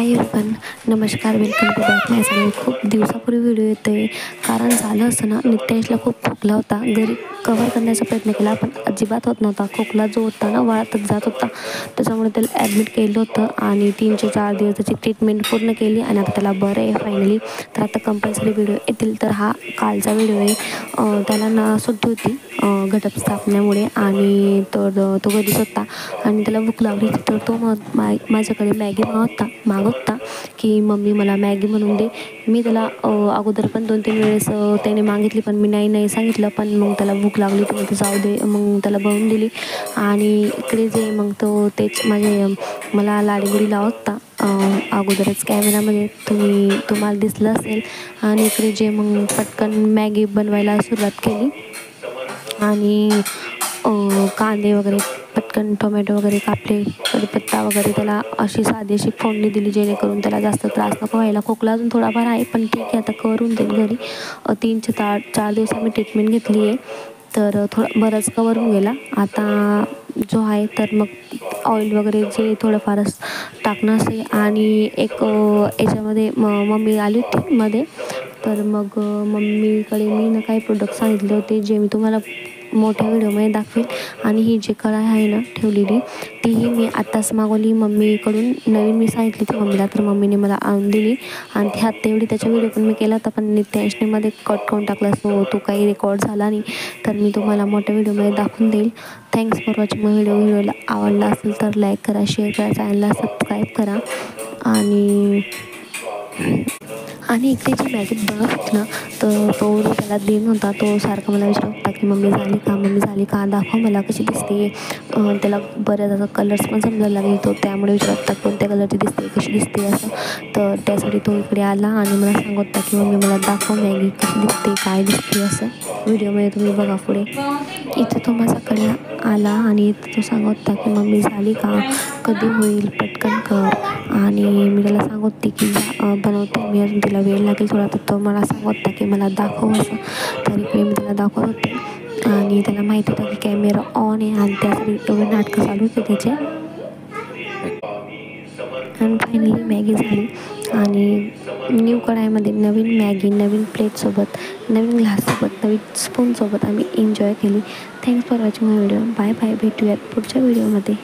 हाय everyone, नमस्कार. Welcome to back my channel. खूप दिवसापूर्वी व्हिडिओ येतो आहे कारण झालं असं ना, नित्यांशला खूप खोकला होता. घरी कव्हर करण्याचा प्रयत्न केला पण अजिबात होत नव्हता. खोकला जो होता ना वाढतच जात होता, त्याच्यामुळे त्याला ॲडमिट केलं होतं आणि 3 ते 4 दिवस त्याची ट्रीटमेंट पूर्ण केली आणि आता त्याला बरं आहे फायनली. तर आता कंपल्सरी व्हिडिओ येतील. तर हा कालचा व्हिडिओ आहे. त्याला ना सुट्टी होती घटस्थापनेमुळे आणि तर तो घरीच होता आणि त्याला भूक लागली होती. तर तो माझ्याकडे मॅगी मागत होता की मम्मी मला मॅगी बनवून दे. मी त्याला अगोदर पण 2-3 वेळेस त्याने मागितली पण मी नाही सांगितलं. पण मग त्याला भूक लागली होती, मग जाऊ दे, मग त्याला बनवून दिली. आणि इकडे जे मग तो तेच मला लाडीगुडी लावत होता अगोदरच कॅमेरामध्ये, तुम्हाला दिसलं असेल. आणि इकडे जे मग पटकन मॅगी बनवायला सुरुवात केली आणि कांदे वगैरे पटकन टोमॅटो वगैरे कापले, कढीपत्ता वगैरे त्याला अशी साधीशी फोडणी दिली जेणेकरून त्याला जास्त त्रास नको व्हायला. खोकला अजून थोडाफार आहे पण ठीक आहे, आता करून देईल घरी. 3 ते 4 दिवस आम्ही ट्रीटमेंट घेतली आहे, तर थोडं बरंच कवर होऊन गेला. आता जो आहे तर मग ऑइल वगैरे जे थोडंफारच टाकणं असे. आणि एक याच्यामध्ये मम्मी आली होती मध्ये, तर मग मम्मीकडे मी ना काही प्रोडक्ट सांगितले होते जे मी तुम्हाला मोठ्या व्हिडिओमध्ये दाखवेल. आणि ही जी कढाई आहे ना ठेवलेली, तीही मी आत्ताच मागवली मम्मीकडून. नवीन मी सांगितली ती मम्मीला, तर मम्मीने मला आणून दिली. आणि ती हात तेवढी त्याच्या व्हिडिओ पण मी केला होता पण नित्यांशने कट करून टाकला, सो तो काही रेकॉर्ड झाला नाही. तर मी तुम्हाला मोठ्या व्हिडिओमध्ये दाखवून देईल. थँक्स फॉर वॉचिंग माय व्हिडिओला आवडला असेल तर लाईक करा, शेअर करा, चॅनलला सबस्क्राईब करा. आणि इकडे जी मॅगी बनवत होती ना, तर तो त्याला देत होता. तो सारखा मला विचारत होता की मम्मी झाली का दाखव मला कशी दिसते. त्याला बऱ्याच असं कलर्स पण समजायला लागले, तो त्यामुळे विचारत होता कोणत्या कलरची दिसते, कशी दिसते असं. तर त्यासाठी तो इकडे आला आणि मला सांगत होता की मम्मी मला दाखव मॅगी कशी दिसते, काय दिसते असं. व्हिडिओमध्ये तुम्ही बघा पुढे. इथं तो माझ्याकडे आला आणि तो सांगत होता की मम्मी झाली का, कधी होईल, पटकन कर. आणि मी त्याला सांगत होती की बनवते मी, अजून तिला वेळ लागेल थोडा. तर तो मला सांगत होता की मला दाखव असं. तर इकडे मी त्याला दाखवत होते आणि त्याला माहिती होतं की कॅमेरा ऑन आहे आणि त्यासाठी एवढे नाटकं चालू होते त्याचे. आणि फायनली मॅगी झाली आणि न्यू कढाईमध्ये नवीन मॅगी, नवीन प्लेटसोबत, नवीन ग्लाससोबत, नवीन स्पूनसोबत आम्ही एन्जॉय केली. Thanks for watching my video. Bye bye, भेटूयात पुढच्या व्हिडिओमध्ये.